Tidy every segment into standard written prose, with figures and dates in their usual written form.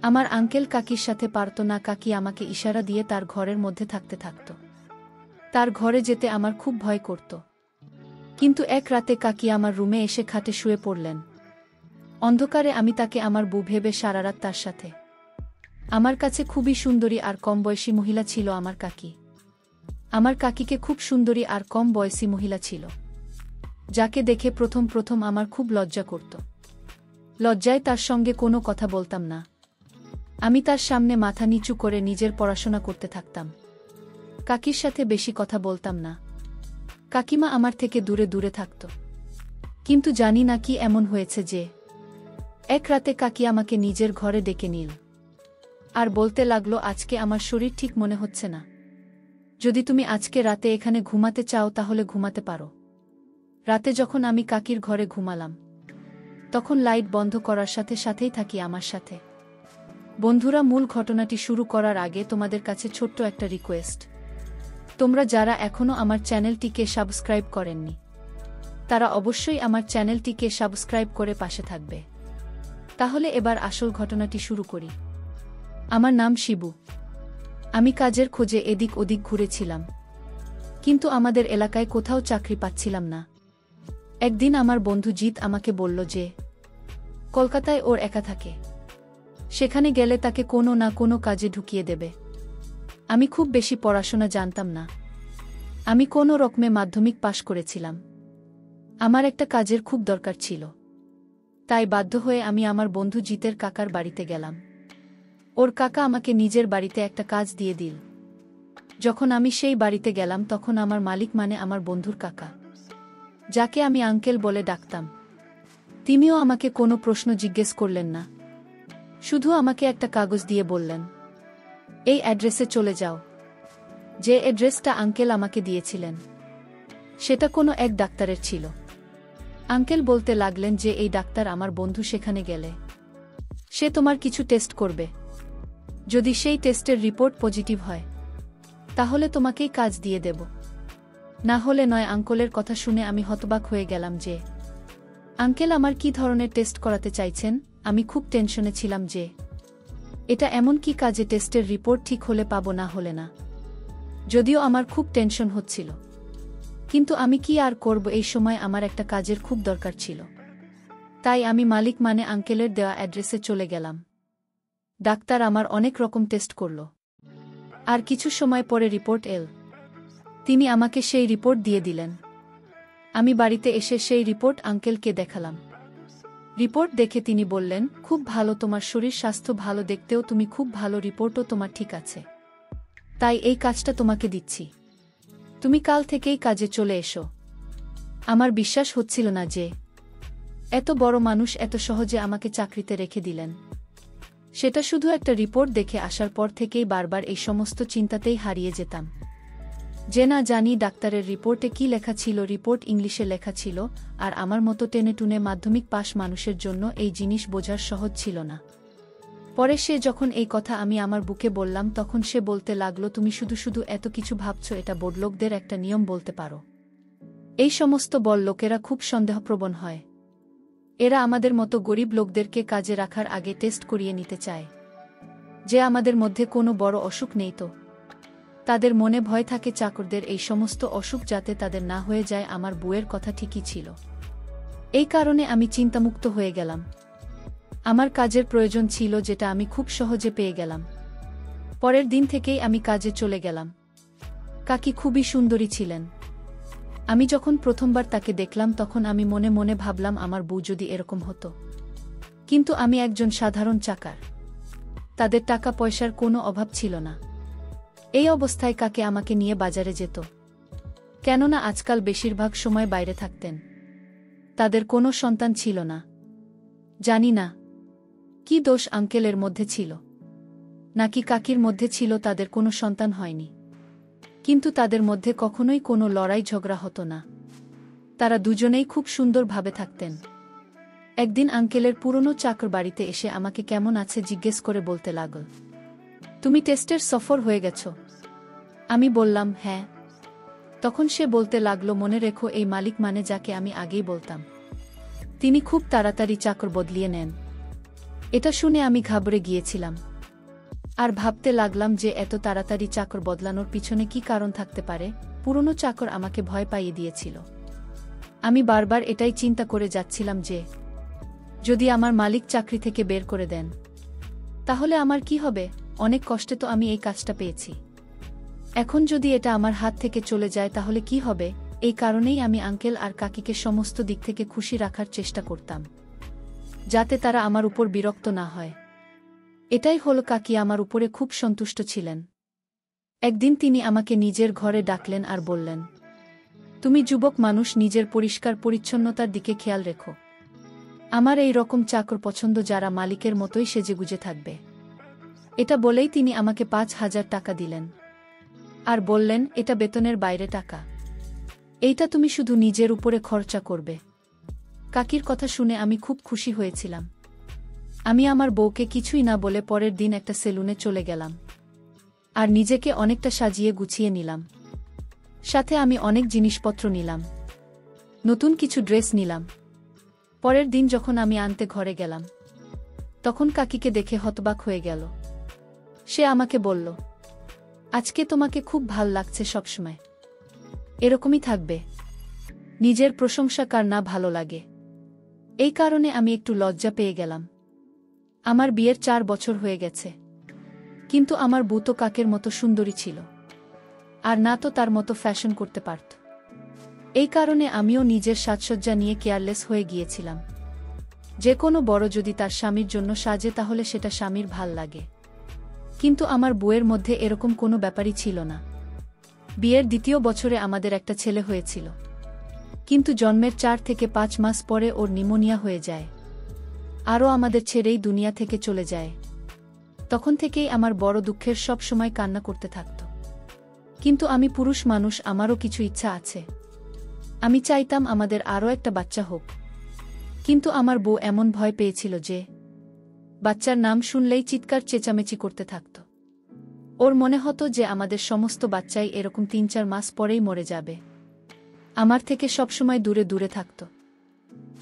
আমার আঙ্কেল কাকির সাথে পারত না, কাকি আমাকে ইশারা দিয়ে তার ঘরের মধ্যে থাকতে থাকত। তার ঘরে যেতে আমার খুব ভয় করত। কিন্তু এক রাতে কাকি আমার রুমে এসে খাটে শুয়ে পড়লেন। অন্ধকারে আমি তাকে আমার বউ ভেবে সারারাত তার সাথে। আমার কাছে খুবই সুন্দরী আর কম বয়সী মহিলা ছিল আমার কাকি। আমার কাকিকে খুব সুন্দরী আর কম বয়সী মহিলা ছিল, যাকে দেখে প্রথম প্রথম আমার খুব লজ্জা করত। লজ্জায় তার সঙ্গে কোনো কথা বলতাম না। আমি তার সামনে মাথা নিচু করে নিজের পড়াশোনা করতে থাকতাম। কাকির সাথে বেশি কথা বলতাম না। কাকিমা আমার থেকে দূরে দূরে থাকত। কিন্তু জানি না কি এমন হয়েছে যে এক রাতে কাকি আমাকে নিজের ঘরে ডেকে নিল আর বলতে লাগলো, আজকে আমার শরীর ঠিক মনে হচ্ছে না। যদি তুমি আজকে রাতে এখানে ঘুমাতে চাও তাহলে ঘুমাতে পারো। রাতে যখন আমি কাকির ঘরে ঘুমালাম, তখন লাইট বন্ধ করার সাথে সাথেই থাকি আমার সাথে। বন্ধুরা, মূল ঘটনাটি শুরু করার আগে তোমাদের কাছে ছোট্ট একটা রিকোয়েস্ট। তোমরা যারা এখনও আমার চ্যানেলটিকে সাবস্ক্রাইব করেননি, তারা অবশ্যই আমার চ্যানেলটিকে সাবস্ক্রাইব করে পাশে থাকবে। তাহলে এবার আসল ঘটনাটি শুরু করি। আমার নাম শিবু। আমি কাজের খোঁজে এদিক ওদিক ঘুরেছিলাম, কিন্তু আমাদের এলাকায় কোথাও চাকরি পাচ্ছিলাম না। একদিন আমার বন্ধু জিৎ আমাকে বলল যে কলকাতায় ওর একা থাকে, সেখানে গেলে তাকে কোনো না কোনো কাজে ঢুকিয়ে দেবে। আমি খুব বেশি পড়াশোনা জানতাম না। আমি কোনো রকমে মাধ্যমিক পাশ করেছিলাম। আমার একটা কাজের খুব দরকার ছিল, তাই বাধ্য হয়ে আমি আমার বন্ধু জিতের কাকার বাড়িতে গেলাম। ওর কাকা আমাকে নিজের বাড়িতে একটা কাজ দিয়ে দিল। যখন আমি সেই বাড়িতে গেলাম তখন আমার মালিক মানে আমার বন্ধুর কাকা, যাকে আমি আঙ্কেল বলে ডাকতাম, তিনিও আমাকে কোনো প্রশ্ন জিজ্ঞেস করলেন না। শুধু আমাকে একটা কাগজ দিয়ে বললেন, এই অ্যাড্রেসে চলে যাও। যে অ্যাড্রেসটা আঙ্কেল আমাকে দিয়েছিলেন সেটা কোনো এক ডাক্তারের ছিল। আঙ্কেল বলতে লাগলেন যে এই ডাক্তার আমার বন্ধু সেখানে গেলে সে তোমার কিছু টেস্ট করবে। যদি সেই টেস্টের রিপোর্ট পজিটিভ হয় তাহলে তোমাকেই কাজ দিয়ে দেব, না হলে নয়। আঙ্কেলের কথা শুনে আমি হতবাক হয়ে গেলাম যে আঙ্কেল আমার কি ধরনের টেস্ট করাতে চাইছেন। আমি খুব টেনশনে ছিলাম যে এটা এমন কি কাজে টেস্টের রিপোর্ট ঠিক হলে পাবো, না হলে না। যদিও আমার খুব টেনশন হচ্ছিল, কিন্তু আমি কি আর করব, এই সময় আমার একটা কাজের খুব দরকার ছিল। তাই আমি মালিক মানে আঙ্কেলের দেওয়া অ্যাড্রেসে চলে গেলাম। ডাক্তার আমার অনেক রকম টেস্ট করল, আর কিছু সময় পরে রিপোর্ট এল। তিনি আমাকে সেই রিপোর্ট দিয়ে দিলেন। আমি বাড়িতে এসে সেই রিপোর্ট আঙ্কেলকে দেখালাম। রিপোর্ট দেখে তিনি বললেন, খুব ভালো, তোমার শরীর স্বাস্থ্য ভালো, দেখতেও তুমি খুব ভালো, রিপোর্টও তোমার ঠিক আছে, তাই এই কাজটা তোমাকে দিচ্ছি। তুমি কাল থেকেই কাজে চলে এসো। আমার বিশ্বাস হচ্ছিল না যে এত বড় মানুষ এত সহজে আমাকে চাকরিতে রেখে দিলেন। সেটা শুধু একটা রিপোর্ট দেখে আসার পর থেকেই বারবার এই সমস্ত চিন্তাতেই হারিয়ে যেতাম যে না জানি ডাক্তারের রিপোর্টে কি লেখা ছিল। রিপোর্ট ইংলিশে লেখা ছিল, আর আমার মতো টেনেটুনে মাধ্যমিক পাশ মানুষের জন্য এই জিনিস বোঝার সহজ ছিল না। পরে সে যখন এই কথা আমি আমার বুকে বললাম, তখন সে বলতে লাগলো, তুমি শুধু শুধু এত কিছু ভাবছ, এটা বড়লোকদের একটা নিয়ম বলতে পারো। এই সমস্ত বড় লোকেরা খুব সন্দেহপ্রবণ হয়। এরা আমাদের মতো গরিব লোকদেরকে কাজে রাখার আগে টেস্ট করিয়ে নিতে চায় যে আমাদের মধ্যে কোনো বড় অসুখ নেই তো। তাদের মনে ভয় থাকে চাকরদের এই সমস্ত অসুখ যাতে তাদের না হয়ে যায়। আমার বউয়ের কথা ঠিকই ছিল। এই কারণে আমি চিন্তামুক্ত হয়ে গেলাম। আমার কাজের প্রয়োজন ছিল, যেটা আমি খুব সহজে পেয়ে গেলাম। পরের দিন থেকেই আমি কাজে চলে গেলাম। কাকি খুবই সুন্দরী ছিলেন। আমি যখন প্রথমবার তাকে দেখলাম তখন আমি মনে মনে ভাবলাম, আমার বউ যদি এরকম হতো। কিন্তু আমি একজন সাধারণ চাকর, তাদের টাকা পয়সার কোনো অভাব ছিল না। এই অবস্থায় কাকে আমাকে নিয়ে বাজারে যেত, কেননা আজকাল বেশিরভাগ সময় বাইরে থাকতেন। তাদের কোনো সন্তান ছিল না। জানি না কি দোষ আঙ্কেলের মধ্যে ছিল, নাকি কাকির মধ্যে ছিল, তাদের কোনো সন্তান হয়নি। কিন্তু তাদের মধ্যে কখনোই কোনো লড়াই ঝগড়া হতো না। তারা দুজনেই খুব সুন্দরভাবে থাকতেন। একদিন আঙ্কেলের পুরনো চাকর বাড়িতে এসে আমাকে কেমন আছে জিজ্ঞেস করে বলতে লাগল, তুমি টেস্টের সফর হয়ে গেছ? আমি বললাম, হ্যাঁ। তখন সে বলতে লাগলো, মনে রেখো, এই মালিক মানে যাকে আমি আগেই বলতাম, তিনি খুব তাড়াতাড়ি চাকর বদলিয়ে নেন। এটা শুনে আমি ঘাবড়ে গিয়েছিলাম আর ভাবতে লাগলাম যে এত তাড়াতাড়ি চাকর বদলানোর পিছনে কি কারণ থাকতে পারে। পুরনো চাকর আমাকে ভয় পাইয়ে দিয়েছিল। আমি বারবার এটাই চিন্তা করে যাচ্ছিলাম যে যদি আমার মালিক চাকরি থেকে বের করে দেন তাহলে আমার কি হবে। অনেক কষ্টে তো আমি এই কাজটা পেয়েছি, এখন যদি এটা আমার হাত থেকে চলে যায় তাহলে কি হবে। এই কারণেই আমি আঙ্কেল আর কাকিকে সমস্ত দিক থেকে খুশি রাখার চেষ্টা করতাম, যাতে তারা আমার উপর বিরক্ত না হয়। এটাই হলো কাকি আমার উপরে খুব সন্তুষ্ট ছিলেন। একদিন তিনি আমাকে নিজের ঘরে ডাকলেন আর বললেন, তুমি যুবক মানুষ, নিজের পরিষ্কার পরিচ্ছন্নতার দিকে খেয়াল রেখো। আমার এই রকম চাকর পছন্দ যারা মালিকের মতোই সেজেগুজে থাকবে। এটা বলেই তিনি আমাকে 5,000 টাকা দিলেন আর বললেন, এটা বেতনের বাইরে টাকা, এইটা তুমি শুধু নিজের উপরে খরচা করবে। কাকির কথা শুনে আমি খুব খুশি হয়েছিলাম। আমি আমার বউকে কিছুই না বলে পরের দিন একটা সেলুনে চলে গেলাম আর নিজেকে অনেকটা সাজিয়ে গুছিয়ে নিলাম। সাথে আমি অনেক জিনিসপত্র নিলাম, নতুন কিছু ড্রেস নিলাম। পরের দিন যখন আমি আনতে ঘরে গেলাম তখন কাকিকে দেখে হতবাক হয়ে গেল। সে আমাকে বলল, আজকে তোমাকে খুব ভাল লাগছে, সবসময় এরকমই থাকবে। নিজের প্রশংসা কার না ভালো লাগে। এই কারণে আমি একটু লজ্জা পেয়ে গেলাম। আমার বিয়ের 4 বছর হয়ে গেছে, কিন্তু আমার বউ তো কাকের মতো সুন্দরী ছিল, আর না তো তার মতো ফ্যাশন করতে পারত। এই কারণে আমিও নিজের সাজসজ্জা নিয়ে কেয়ারলেস হয়ে গিয়েছিলাম। যে কোনো বড় যদি তার স্বামীর জন্য সাজে তাহলে সেটা স্বামীর ভাল লাগে, কিন্তু আমার বউয়ের মধ্যে এরকম কোনো ব্যাপারই ছিল না। বিয়ের দ্বিতীয় বছরে আমাদের একটা ছেলে হয়েছিল, কিন্তু জন্মের 4 থেকে 5 মাস পরে ওর নিউমোনিয়া হয়ে যায়, আরও আমাদের ছেড়েই দুনিয়া থেকে চলে যায়। তখন থেকেই আমার বড় দুঃখের সব সময় কান্না করতে থাকত। কিন্তু আমি পুরুষ মানুষ, আমারও কিছু ইচ্ছা আছে। আমি চাইতাম আমাদের আরও একটা বাচ্চা হোক, কিন্তু আমার বউ এমন ভয় পেয়েছিল যে বাচ্চার নাম শুনলেই চিৎকার চেঁচামেচি করতে থাকত। ওর মনে হতো যে আমাদের সমস্ত বাচ্চাই এরকম 3-4 মাস পরেই মরে যাবে। আমার থেকে সবসময় দূরে দূরে থাকত।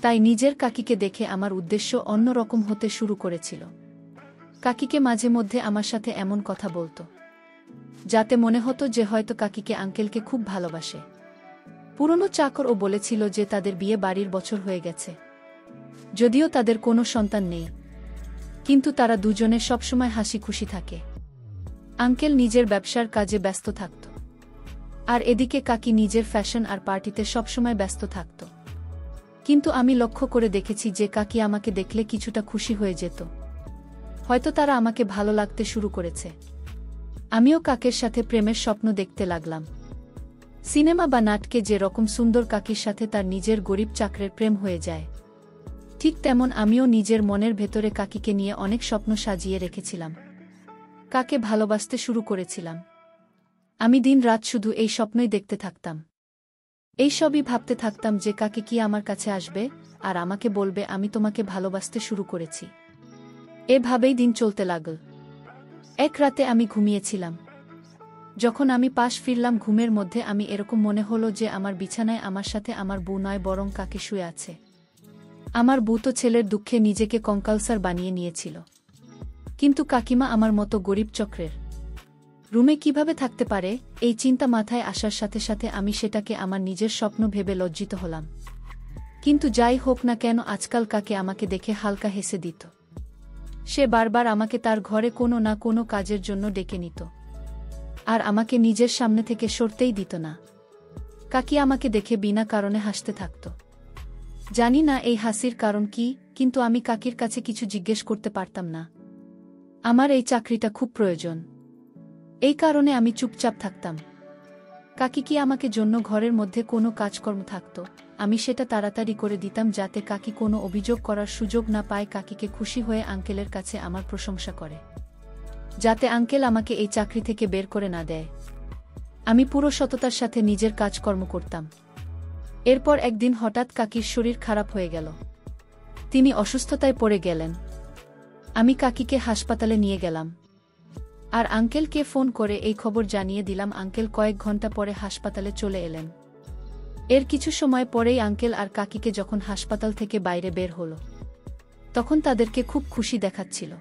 তাই নিজের কাকিকে দেখে আমার উদ্দেশ্য অন্য রকম হতে শুরু করেছিল। কাকিকে মাঝে মধ্যে আমার সাথে এমন কথা বলতো যাতে মনে হতো যে হয়তো কাকিকে আঙ্কেলকে খুব ভালোবাসে। পুরনো চাকর ও বলেছিল যে তাদের বিয়ে বাড়ির বছর হয়ে গেছে, যদিও তাদের কোনো সন্তান নেই, কিন্তু তারা দুজনে সবসময় হাসি খুশি থাকে। আঙ্কেল নিজের ব্যবসার কাজে ব্যস্ত থাকত, আর এদিকে কাকি নিজের ফ্যাশন আর পার্টিতে সবসময় ব্যস্ত থাকত। কিন্তু আমি লক্ষ্য করে দেখেছি যে কাকি আমাকে দেখলে কিছুটা খুশি হয়ে যেত। হয়তো তারা আমাকে ভালো লাগতে শুরু করেছে। আমিও কাকের সাথে প্রেমের স্বপ্ন দেখতে লাগলাম। সিনেমা বা নাটকে যে রকম সুন্দর কাকির সাথে তার নিজের গরিব চাকরের প্রেম হয়ে যায়, ঠিক তেমন আমিও নিজের মনের ভেতরে কাকিকে নিয়ে অনেক স্বপ্ন সাজিয়ে রেখেছিলাম। কাকে ভালোবাসতে শুরু করেছিলাম। আমি দিন রাত শুধু এই স্বপ্নই দেখতে থাকতাম। এই সবই ভাবতে থাকতাম যে কাকে কি আমার কাছে আসবে আর আমাকে বলবে, আমি তোমাকে ভালোবাসতে শুরু করেছি। এভাবেই দিন চলতে লাগল। এক রাতে আমি ঘুমিয়েছিলাম। যখন আমি পাশ ফিরলাম ঘুমের মধ্যে, আমি এরকম মনে হলো যে আমার বিছানায় আমার সাথে আমার বউ নয় বরং কাকে শুয়ে আছে। আমার বউ তো ছেলের দুঃখে নিজেকে কঙ্কালসার বানিয়ে নিয়েছিল, কিন্তু কাকিমা আমার মতো গরিব চক্রের রুমে কিভাবে থাকতে পারে, এই চিন্তা মাথায় আসার সাথে সাথে আমি সেটাকে আমার নিজের স্বপ্ন ভেবে লজ্জিত হলাম। কিন্তু যাই হোক না কেন, আজকাল কাকে আমাকে দেখে হালকা হেসে দিত। সে বারবার আমাকে তার ঘরে কোনো না কোনো কাজের জন্য ডেকে নিত, আর আমাকে নিজের সামনে থেকে সরতেই দিত না। কাকি আমাকে দেখে বিনা কারণে হাসতে থাকত। জানি না এই হাসির কারণ কি, কিন্তু আমি কাকির কাছে কিছু জিজ্ঞেস করতে পারতাম না। আমার এই চাকরিটা খুব প্রয়োজন, এই কারণে আমি চুপচাপ থাকতাম। কাকি কি আমাকে জন্য ঘরের মধ্যে কোনো কাজকর্ম থাকত, আমি সেটা তাড়াতাড়ি করে দিতাম যাতে কাকি কোনো অভিযোগ করার সুযোগ না পায়। কাকিকে খুশি হয়ে আঙ্কেলের কাছে আমার প্রশংসা করে, যাতে আঙ্কেল আমাকে এই চাকরি থেকে বের করে না দেয়। আমি পুরো সততার সাথে নিজের কাজকর্ম করতাম। এরপর একদিন হঠাৎ কাকির শরীর খারাপ হয়ে গেল। তিনি অসুস্থতায় পড়ে গেলেন। আমি কাকিকে হাসপাতালে নিয়ে গেলাম আর আঙ্কেলকে ফোন করে এই খবর জানিয়ে দিলাম। আঙ্কেল কয়েক ঘন্টা পরে হাসপাতালে চলে এলেন। এর কিছু সময় পরেই আঙ্কেল আর কাকিকে যখন হাসপাতাল থেকে বাইরে বের হলো, তখন তাদেরকে খুব খুশি দেখাচ্ছিল।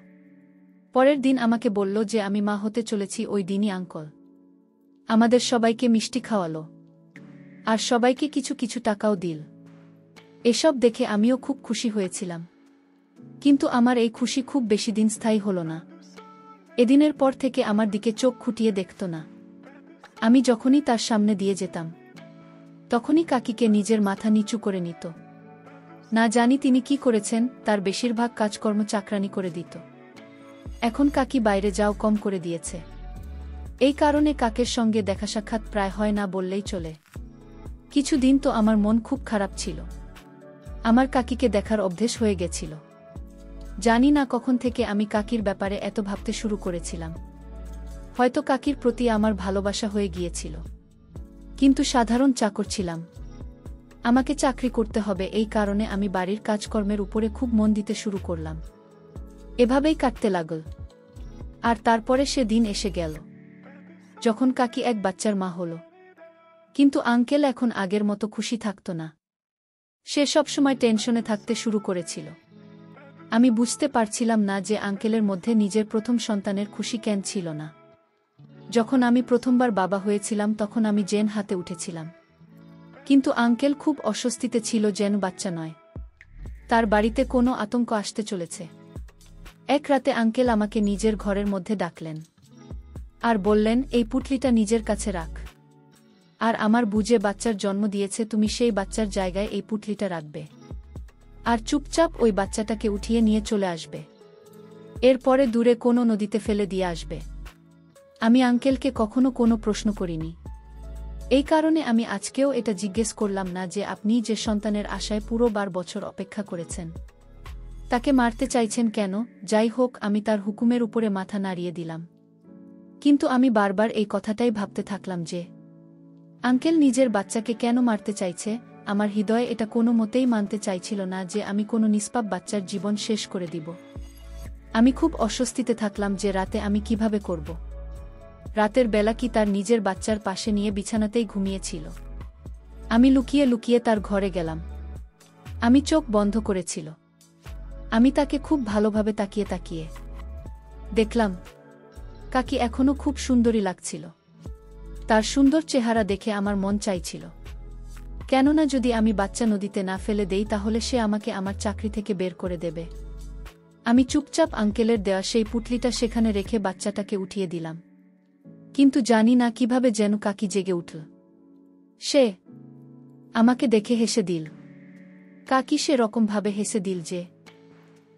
পরের দিন আমাকে বলল যে আমি মা হতে চলেছি। ওই দিনই আঙ্কল আমাদের সবাইকে মিষ্টি খাওয়ালো আর সবাইকে কিছু কিছু টাকাও দিল। এসব দেখে আমিও খুব খুশি হয়েছিলাম, কিন্তু আমার এই খুশি খুব বেশি দিন স্থায়ী হল না। এদিনের পর থেকে আমার দিকে চোখ খুঁটিয়ে দেখত না। আমি যখনই তার সামনে দিয়ে যেতাম তখনই কাকিকে নিজের মাথা নিচু করে নিত। না জানি তিনি কি করেছেন, তার বেশিরভাগ কাজকর্ম চাকরানি করে দিত। এখন কাকি বাইরে যাও কম করে দিয়েছে। এই কারণে কাকের সঙ্গে দেখা সাক্ষাৎ প্রায় হয় না বললেই চলে। কিছুদিন তো আমার মন খুব খারাপ ছিল। আমার কাকিকে দেখার অভ্যেস হয়ে গেছিল। জানি না কখন থেকে আমি কাকির ব্যাপারে এত ভাবতে শুরু করেছিলাম। হয়তো কাকির প্রতি আমার ভালোবাসা হয়ে গিয়েছিল। কিন্তু সাধারণ চাকর ছিলাম। আমাকে চাকরি করতে হবে, এই কারণে আমি বাড়ির কাজকর্মের উপরে খুব মন দিতে শুরু করলাম। এভাবেই কাটতে লাগল। আর তারপরে সে দিন এসে গেল যখন কাকি এক বাচ্চার মা হল। কিন্তু আঙ্কেল এখন আগের মতো খুশি থাকত না। সে সবসময় টেনশনে থাকতে শুরু করেছিল। আমি বুঝতে পারছিলাম না যে আঙ্কেলের মধ্যে নিজের প্রথম সন্তানের খুশি কেন ছিল না। যখন আমি প্রথমবার বাবা হয়েছিলাম তখন আমি জেন হাতে উঠেছিলাম, কিন্তু আঙ্কেল খুব অস্বস্তিতে ছিল। যেন বাচ্চা নয়, তার বাড়িতে কোনো আতঙ্ক আসতে চলেছে। এক রাতে আঙ্কেল আমাকে নিজের ঘরের মধ্যে ডাকলেন আর বললেন, এই পুটলিটা নিজের কাছে রাখ। আর আমার বুঝে বাচ্চার জন্ম দিয়েছে, তুমি সেই বাচ্চার জায়গায় এই পুটলিটা রাখবে আর চুপচাপ ওই বাচ্চাটাকে উঠিয়ে নিয়ে চলে আসবে। এরপরে দূরে কোনো নদীতে ফেলে দিয়ে আসবে। আমি আঙ্কেলকে কখনো কোনো প্রশ্ন করিনি। এই কারণে আমি আজকেও এটা জিজ্ঞেস করলাম না যে আপনি যে সন্তানের আশায় পুরো 12 বছর অপেক্ষা করেছেন তাকে মারতে চাইছেন কেন। যাই হোক, আমি তার হুকুমের উপরে মাথা নাড়িয়ে দিলাম। কিন্তু আমি বারবার এই কথাটাই ভাবতে থাকলাম যে আঙ্কেল নিজের বাচ্চাকে কেন মারতে চাইছে। আমার হৃদয়ে এটা কোনো মতেই মানতে চাইছিল না যে আমি কোনো নিষ্পাপ বাচ্চার জীবন শেষ করে দিব। আমি খুব অস্বস্তিতে থাকলাম যে রাতে আমি কিভাবে করব। রাতের বেলা কি তার নিজের বাচ্চার পাশে নিয়ে বিছানাতেই ঘুমিয়েছিল। আমি লুকিয়ে লুকিয়ে তার ঘরে গেলাম। আমি চোখ বন্ধ করেছিল। আমি তাকে খুব ভালোভাবে তাকিয়ে তাকিয়ে দেখলাম কাকি এখনো খুব সুন্দরী লাগছিল। তার সুন্দর চেহারা দেখে আমার মন চাইছিল, কেননা যদি আমি বাচ্চা নদীতে না ফেলে দেই তাহলে সে আমাকে আমার চাকরি থেকে বের করে দেবে। আমি চুপচাপ আঙ্কেলের দেওয়া সেই পুটলিটা সেখানে রেখে বাচ্চাটাকে উঠিয়ে দিলাম। কিন্তু জানি না কিভাবে যেন কাকি জেগে উঠল। সে আমাকে দেখে হেসে দিল। কাকি সে রকমভাবে হেসে দিল যে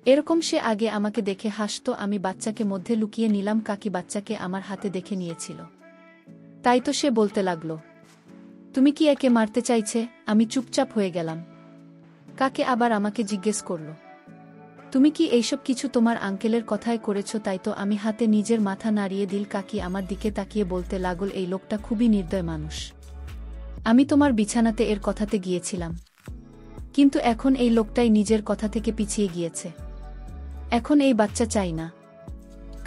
এরকম সে আগে আমাকে দেখে হাসত। আমি বাচ্চাকে মধ্যে লুকিয়ে নিলাম। কাকি বাচ্চাকে আমার হাতে দেখে নিয়েছিল। তাই তো সে বলতে লাগল, তুমি কি একে মারতে চাইছে? আমি চুপচাপ হয়ে গেলাম। কাকে আবার আমাকে জিজ্ঞেস করল, তুমি কি এইসব কিছু তোমার আঙ্কেলের কথায় করেছ? তাই তো। আমি হাতে নিজের মাথা নাড়িয়ে দিল। কাকি আমার দিকে তাকিয়ে বলতে লাগল, এই লোকটা খুবই নির্দয় মানুষ। আমি তোমার বিছানাতে এর কথাতে গিয়েছিলাম, কিন্তু এখন এই লোকটাই নিজের কথা থেকে পিছিয়ে গিয়েছে। এখন এই বাচ্চা চাই না।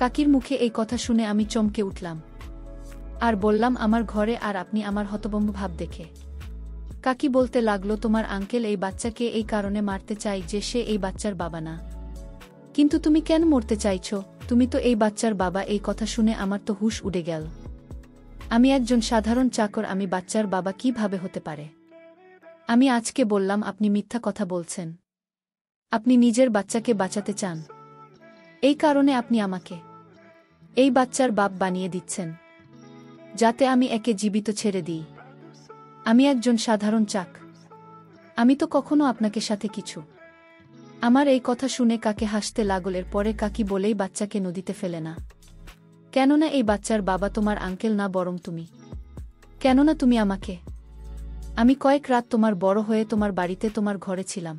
কাকির মুখে এই কথা শুনে আমি চমকে উঠলাম আর বললাম, আমার ঘরে আর আপনি আমার হতভম্ব ভাব দেখে। কাকি বলতে লাগল, তোমার আঙ্কেল এই বাচ্চাকে এই কারণে মারতে চাই যে সে এই বাচ্চার বাবা না। কিন্তু তুমি কেন মরতে চাইছ? তুমি তো এই বাচ্চার বাবা। এই কথা শুনে আমার তো হুঁশ উড়ে গেল। আমি একজন সাধারণ চাকর, আমি বাচ্চার বাবা কিভাবে হতে পারে? আমি আজকে বললাম, আপনি মিথ্যা কথা বলছেন। আপনি নিজের বাচ্চাকে বাঁচাতে চান, এই কারণে আপনি আমাকে এই বাচ্চার বাপ বানিয়ে দিচ্ছেন যাতে আমি একে জীবিত ছেড়ে দিই। আমি একজন সাধারণ চাক। আমি তো কখনো আপনাকে সাথে কিছু। আমার এই কথা শুনে কাকে হাসতে লাগল। এর পরে কাকি বলেই বাচ্চাকে নদীতে ফেলে না, কেননা এই বাচ্চার বাবা তোমার আঙ্কেল না, বরং তুমি। কেননা তুমি আমাকে। আমি কয়েক রাত তোমার বড় হয়ে তোমার বাড়িতে তোমার ঘরে ছিলাম।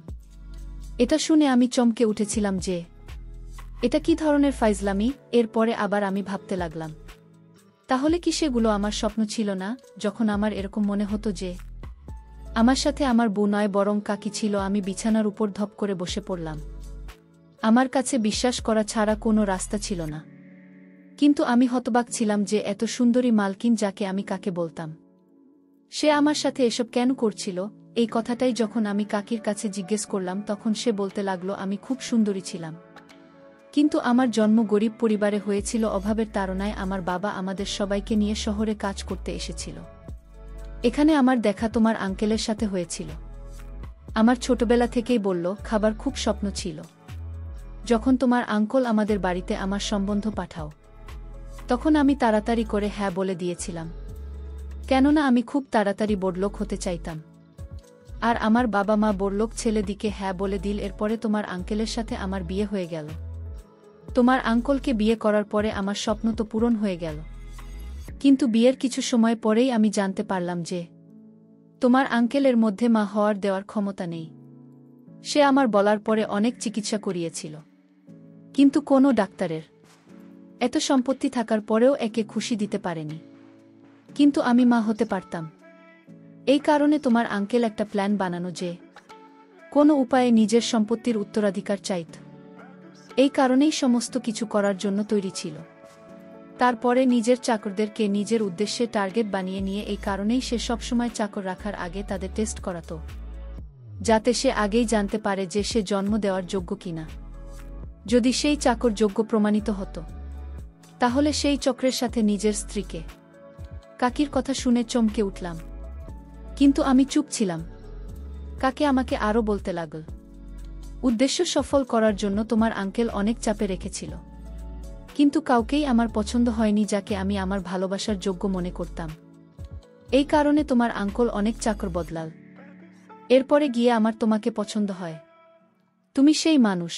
এটা শুনে আমি চমকে উঠেছিলাম যে এটা কি ধরনের ফাইজলামি। এরপরে আবার আমি ভাবতে লাগলাম, তাহলে কি সেগুলো আমার স্বপ্ন ছিল না? যখন আমার এরকম মনে হতো যে আমার সাথে আমার বউ নয় বরং কাকি ছিল, আমি বিছানার উপর ধপ করে বসে পড়লাম। আমার কাছে বিশ্বাস করা ছাড়া কোনো রাস্তা ছিল না। কিন্তু আমি হতবাক ছিলাম যে এত সুন্দরী মালকিন যাকে আমি কাকে বলতাম, সে আমার সাথে এসব কেন করছিল। এই কথাটাই যখন আমি কাকির কাছে জিজ্ঞেস করলাম তখন সে বলতে লাগলো আমি খুব সুন্দরী ছিলাম। কিন্তু আমার জন্ম গরিব পরিবারে হয়েছিল, অভাবের তাড়নায় আমার বাবা আমাদের সবাইকে নিয়ে শহরে কাজ করতে এসেছিল। এখানে আমার দেখা তোমার আঙ্কেলের সাথে হয়েছিল। আমার ছোটবেলা থেকেই বলল খাবার খুব স্বপ্ন ছিল। যখন তোমার আঙ্কল আমাদের বাড়িতে আমার সম্বন্ধ পাঠাও, তখন আমি তাড়াতাড়ি করে হ্যাঁ বলে দিয়েছিলাম, কেননা আমি খুব তাড়াতাড়ি বড়লোক হতে চাইতাম। আর আমার বাবা মা বড়লোক ছেলে দিকে হ্যাঁ বলে দিল। এরপরে তোমার আঙ্কেলের সাথে আমার বিয়ে হয়ে গেল। তোমার আঙ্কলকে বিয়ে করার পরে আমার স্বপ্ন তো পূরণ হয়ে গেল, কিন্তু বিয়ের কিছু সময় পরেই আমি জানতে পারলাম যে তোমার আঙ্কেলের মধ্যে মা হওয়ার দেওয়ার ক্ষমতা নেই। সে আমার বলার পরে অনেক চিকিৎসা করিয়েছিল, কিন্তু কোনো ডাক্তারের এত সম্পত্তি থাকার পরেও একে খুশি দিতে পারেনি। কিন্তু আমি মা হতে পারতাম। এই কারণে তোমার আঙ্কেল একটা প্ল্যান বানানো যে কোনো উপায়ে নিজের সম্পত্তির উত্তরাধিকার চাইত। এই কারণেই সমস্ত কিছু করার জন্য তৈরি ছিল। তারপরে নিজের চাকরদেরকে নিজের উদ্দেশ্যে টার্গেট বানিয়ে নিয়ে, এই কারণেই সে সবসময় চাকর রাখার আগে তাদের টেস্ট করাতো, যাতে সে আগেই জানতে পারে যে সে জন্ম দেওয়ার যোগ্য কিনা। যদি সেই চাকর যোগ্য প্রমাণিত হতো, তাহলে সেই চক্রের সাথে নিজের স্ত্রীকে। কাকির কথা শুনে চমকে উঠলাম, কিন্তু আমি চুপ ছিলাম। কাকে আমাকে আরও বলতে লাগল, উদ্দেশ্য সফল করার জন্য তোমার আঙ্কেল অনেক চাপে রেখেছিল, কিন্তু কাউকেই আমার পছন্দ হয়নি যাকে আমি আমার ভালোবাসার যোগ্য মনে করতাম। এই কারণে তোমার আঙ্কেল অনেক চাকর বদলাল। এরপরে গিয়ে আমার তোমাকে পছন্দ হয়। তুমি সেই মানুষ।